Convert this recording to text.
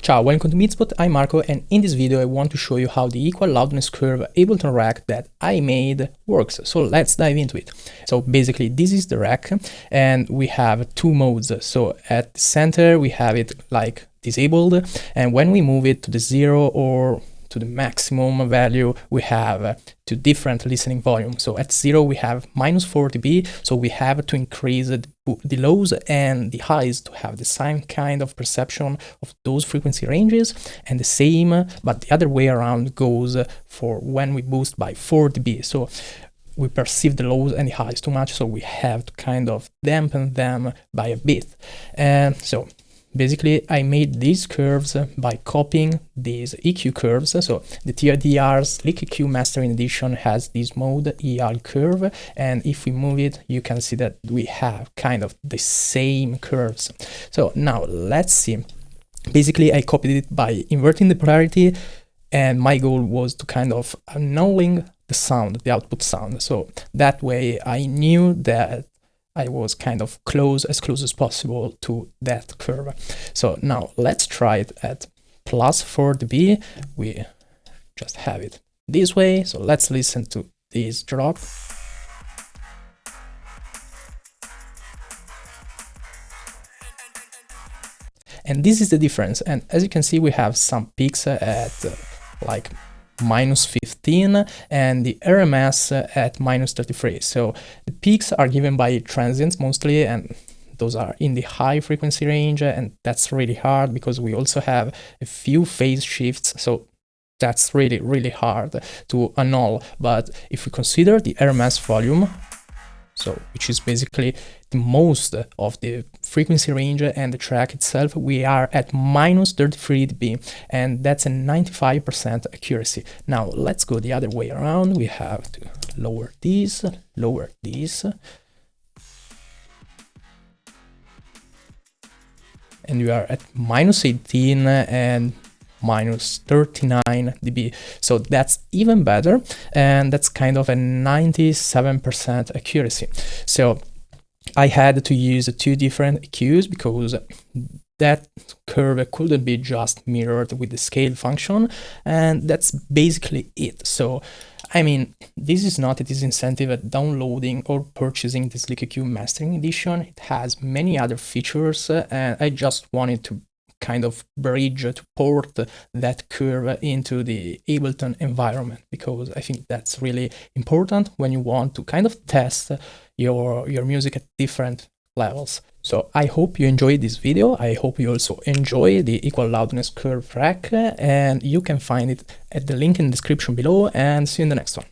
Ciao, welcome to Meetspot. I'm Marco, and in this video I want to show you how the equal loudness curve Ableton rack that I made works. So let's dive into it. So basically this is the rack and we have two modes. So at the center we have it like disabled, and when we move it to the 0 or to the maximum value, we have two different listening volumes. So at 0 we have -4 dB, so we have to increase the lows and the highs to have the same kind of perception of those frequency ranges, and the same but the other way around goes for when we boost by 4 dB. So we perceive the lows and the highs too much, so we have to kind of dampen them by a bit. And so basically, I made these curves by copying these EQ curves. So the TDR SlickEQ Mastering Edition has this mode EL curve, and if we move it, you can see that we have kind of the same curves. So now let's see. Basically, I copied it by inverting the polarity, and my goal was to kind of annulling the sound, the output sound. So that way I knew that I was kind of as close as possible to that curve. So now let's try it at +4 dB. We just have it this way. So let's listen to this drop. And this is the difference. And as you can see, we have some peaks at like -15 and the RMS at -33. So the peaks are given by transients mostly, and those are in the high frequency range, and that's really hard because we also have a few phase shifts, so that's really hard to annul. But if we consider the RMS volume, so which is basically the most of the frequency range and the track itself, we are at -33 dB, and that's a 95% accuracy. Now let's go the other way around. We have to lower this, and we are at -18 and -39 dB. So that's even better, and that's kind of a 97% accuracy. So I had to use two different EQs because that curve couldn't be just mirrored with the scale function, and that's basically it. So I mean, this is not a disincentive at downloading or purchasing the SlickEQ Mastering Edition. It has many other features, and I just wanted to kind of to port that curve into the Ableton environment, because I think that's really important when you want to kind of test your music at different levels. So I hope you enjoyed this video. I hope you also enjoy the equal loudness curve rack, and you can find it at the link in the description below, and see you in the next one.